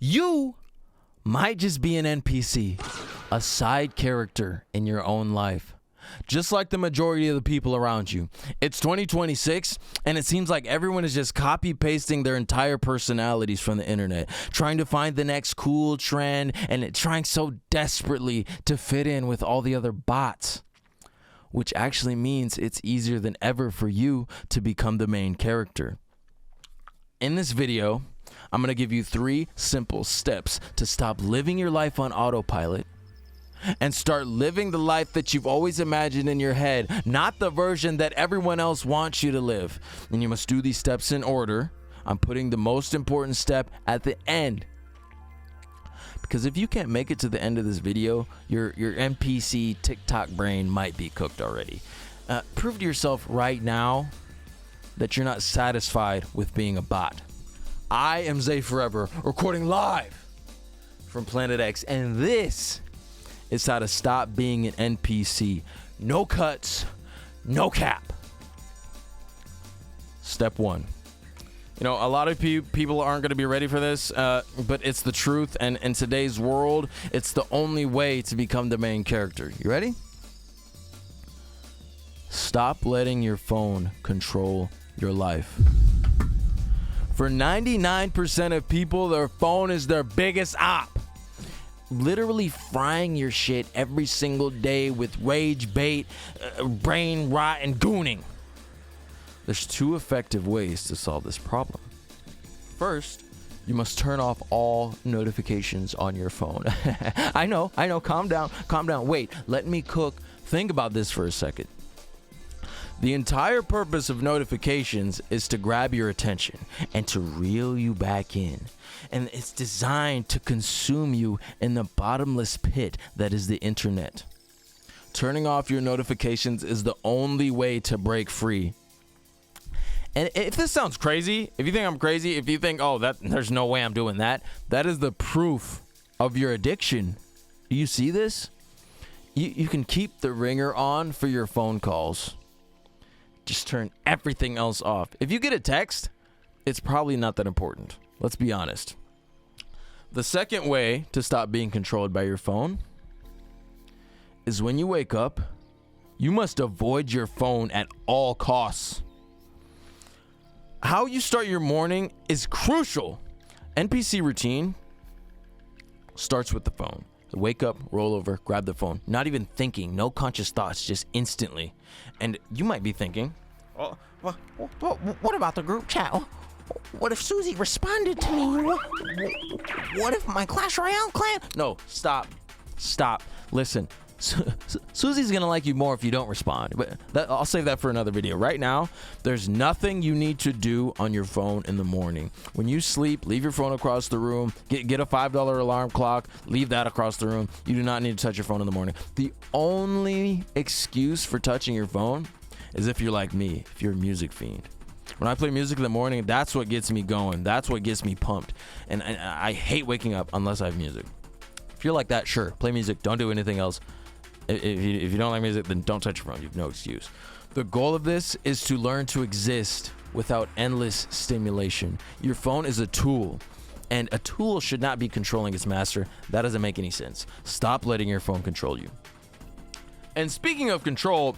You might just be an NPC, a side character in your own life. Just like the majority of the people around you. It's 2026, and it seems like everyone is just copy-pasting their entire personalities from the internet, trying to find the next cool trend, and trying so desperately to fit in with all the other bots. Which actually means it's easier than ever for you to become the main character. In this video, I'm going to give you 3 simple steps to stop living your life on autopilot and start living the life that you've always imagined in your head, not the version that everyone else wants you to live. And you must do these steps in order. I'm putting the most important step at the end. Because if you can't make it to the end of this video, your NPC TikTok brain might be cooked already. Prove to yourself right now that you're not satisfied with being a bot. I am Zay Forever, recording live from Planet X, and this is how to stop being an NPC. No cuts, no cap. Step 1. You know, a lot of people aren't going to be ready for this, but it's the truth, and in today's world, it's the only way to become the main character. You ready? Stop letting your phone control your life. For 99% of people, their phone is their biggest op. Literally frying your shit every single day with rage bait, brain rot, and gooning. There's 2 effective ways to solve this problem. First, you must turn off all notifications on your phone. I know, calm down. Wait, let me cook. Think about this for a second. The entire purpose of notifications is to grab your attention and to reel you back in. And it's designed to consume you in the bottomless pit that is the internet. Turning off your notifications is the only way to break free. And if this sounds crazy, if you think I'm crazy, if you think, oh, there's no way I'm doing that, that is the proof of your addiction. Do you see this? You can keep the ringer on for your phone calls. Just turn everything else off. If you get a text, it's probably not that important. Let's be honest. The second way to stop being controlled by your phone is when you wake up, you must avoid your phone at all costs. How you start your morning is crucial. NPC routine starts with the phone. Wake up, roll over, grab the phone. Not even thinking, no conscious thoughts, just instantly. And you might be thinking, oh, what about the group chat? What if Susie responded to me? What if my Clash Royale clan? No, stop. Listen, Susie's gonna like you more if you don't respond, but I'll save that for another video. Right now, there's nothing you need to do on your phone in the morning. When you sleep, leave your phone across the room. Get a $5 alarm clock, leave that across the room. You do not need to touch your phone in the morning. The only excuse for touching your phone is if you're like me, if you're a music fiend. When I play music in the morning, that's what gets me going. That's what gets me pumped. And I hate waking up unless I have music. If you're like that, sure, play music. Don't do anything else. If you don't like music, then don't touch your phone. You have no excuse. The goal of this is to learn to exist without endless stimulation. Your phone is a tool, and a tool should not be controlling its master. That doesn't make any sense. Stop letting your phone control you. And speaking of control,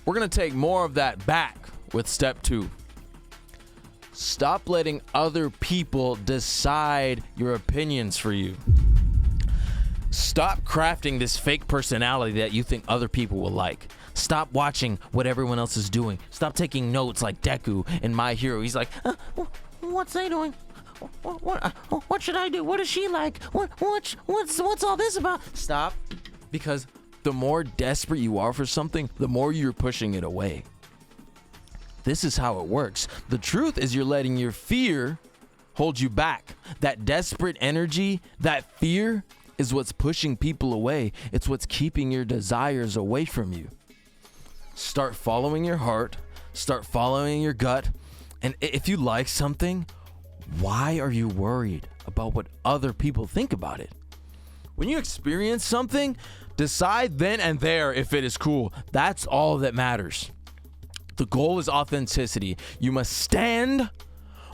we're going to take more of that back with step 2. Stop letting other people decide your opinions for you. Stop crafting this fake personality that you think other people will like. Stop watching what everyone else is doing. Stop taking notes like Deku in My Hero. He's like, what's they doing? What should I do? What does she like? What's all this about? Stop, because the more desperate you are for something, the more you're pushing it away. This is how it works. The truth is you're letting your fear hold you back. That desperate energy, that fear, is what's pushing people away. It's what's keeping your desires away from you. Start following your heart. Start following your gut. And if you like something, why are you worried about what other people think about it? When you experience something, decide then and there if it is cool. That's all that matters. The goal is authenticity. You must stand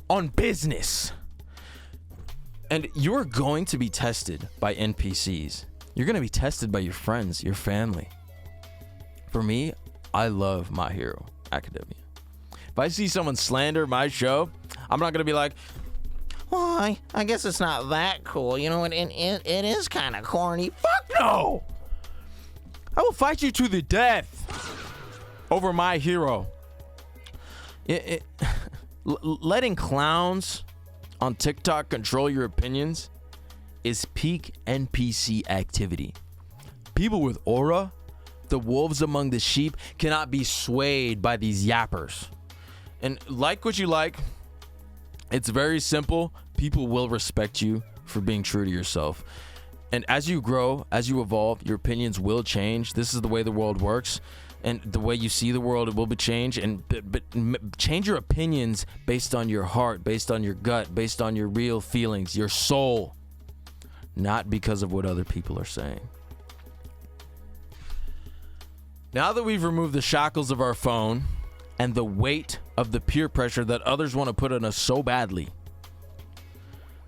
on business. And you're going to be tested by NPCs. You're going to be tested by your friends, your family. For me, I love My Hero Academia. If I see someone slander my show, I'm not going to be like, well, I guess it's not that cool. You know, it is kind of corny. fuck no! I will fight you to the death over My Hero. Letting clowns on TikTok control your opinions is peak NPC activity. People with aura, the wolves among the sheep, cannot be swayed by these yappers. And like what you like, it's very simple. People will respect you for being true to yourself. And as you grow, as you evolve, your opinions will change. This is the way the world works. And the way you see the world, it will be changed. But change your opinions based on your heart, based on your gut, based on your real feelings, your soul. Not because of what other people are saying. Now that we've removed the shackles of our phone and the weight of the peer pressure that others want to put on us so badly,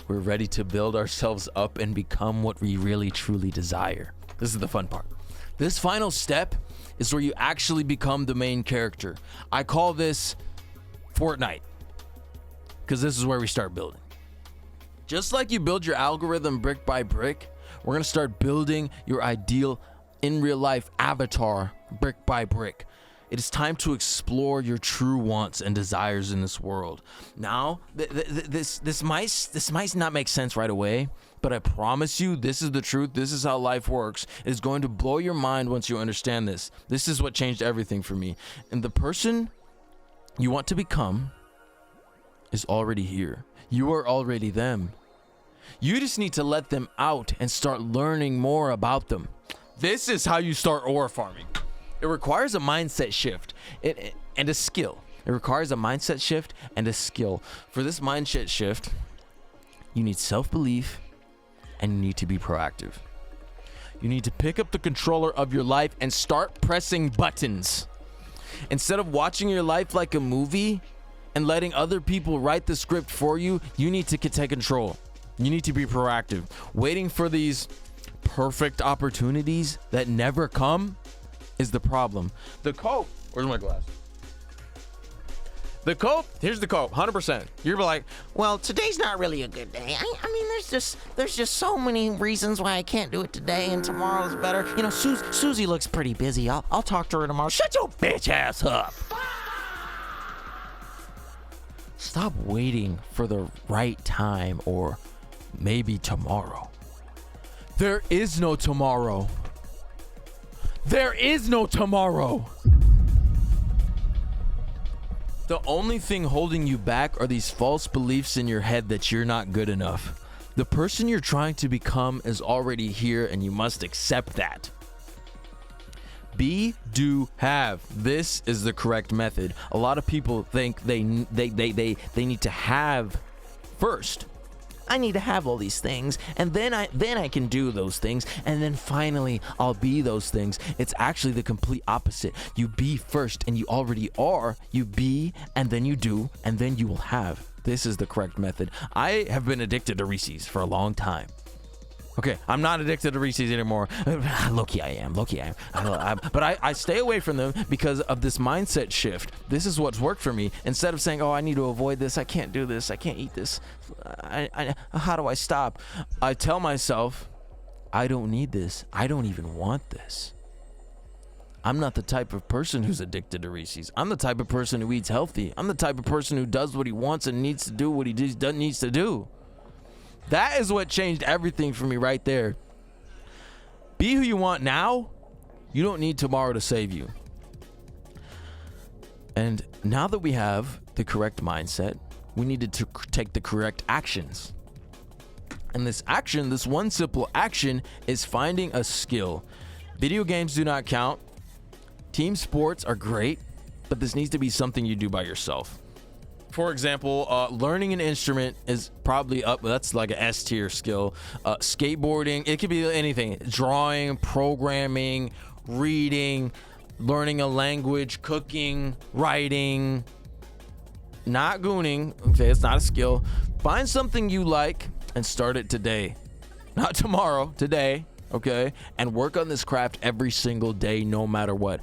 we're ready to build ourselves up and become what we really truly desire. This is the fun part. This final step is where you actually become the main character. I call this Fortnite, because this is where we start building. Just like you build your algorithm brick by brick, we're going to start building your ideal in real life avatar brick by brick. It is time to explore your true wants and desires in this world. Now, this might not make sense right away, but I promise you, this is the truth. This is how life works. It is going to blow your mind once you understand this. This is what changed everything for me. And the person you want to become is already here. You are already them. You just need to let them out and start learning more about them. This is how you start ore farming. It requires a mindset shift and a skill. It requires a mindset shift and a skill. For this mindset shift, you need self-belief and you need to be proactive. You need to pick up the controller of your life and start pressing buttons. Instead of watching your life like a movie and letting other people write the script for you, you need to take control. You need to be proactive. Waiting for these perfect opportunities that never come is the problem. The cope, where's my glass? The cope, here's the cope, 100%. You're like, Well, today's not really a good day. I mean, there's just so many reasons why I can't do it today, and tomorrow's better. You know, Susie looks pretty busy. I'll talk to her tomorrow. Shut your bitch ass up. stop waiting for the right time or maybe tomorrow. There is no tomorrow. There is no tomorrow. The only thing holding you back are these false beliefs in your head that you're not good enough. The person you're trying to become is already here, and you must accept that. Be, do, have. This is the correct method. A lot of people think they need to have first. I need to have all these things, and then I can do those things, and then finally I'll be those things. It's actually the complete opposite. You be first, and you already are. You be, and then you do, and then you will have. This is the correct method. I have been addicted to Reese's for a long time. Okay, I'm not addicted to Reese's anymore. Low-key I am. But I stay away from them because of this mindset shift. This is what's worked for me. Instead of saying, oh, I need to avoid this, I can't do this, I can't eat this, how do I stop? I tell myself, I don't need this. I don't even want this. I'm not the type of person who's addicted to Reese's. I'm the type of person who eats healthy. I'm the type of person who does what he wants and needs to do what he needs to do. That is what changed everything for me right there. Be who you want now. You don't need tomorrow to save you. And now that we have the correct mindset, we needed to take the correct actions. And this one simple action is finding a skill. Video games do not count. Team sports are great, but this needs to be something you do by yourself. For example, learning an instrument is probably up. That's like an S tier skill. Skateboarding, it could be anything. Drawing, programming, reading, learning a language, cooking, writing. Not gooning. Okay, it's not a skill. Find something you like and start it today. Not tomorrow, today, okay? And work on this craft every single day, no matter what.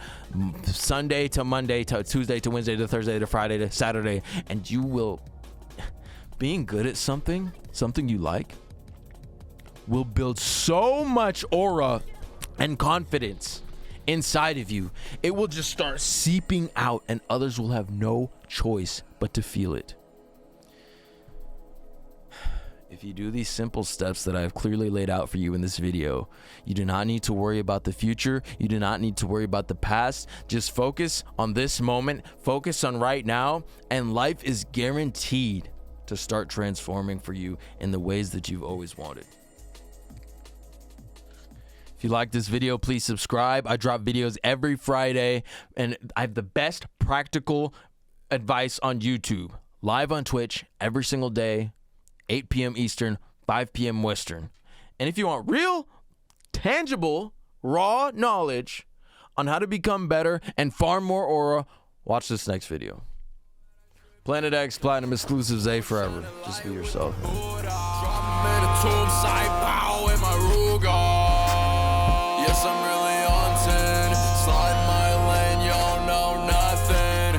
Sunday to Monday to Tuesday to Wednesday to Thursday to Friday to Saturday. And you will, being good at something you like, will build so much aura and confidence inside of you. It will just start seeping out, and others will have no choice but to feel it. If you do these simple steps that I have clearly laid out for you in this video, you do not need to worry about the future. You do not need to worry about the past. Just focus on this moment, focus on right now, and life is guaranteed to start transforming for you in the ways that you've always wanted. If you like this video, please subscribe. I drop videos every Friday, and I have the best practical advice on YouTube, live on Twitch every single day, 8 p.m. Eastern, 5 p.m. Western. And if you want real, tangible, raw knowledge on how to become better and farm more aura, watch this next video. Planet X Platinum exclusives, A forever. Just be yourself.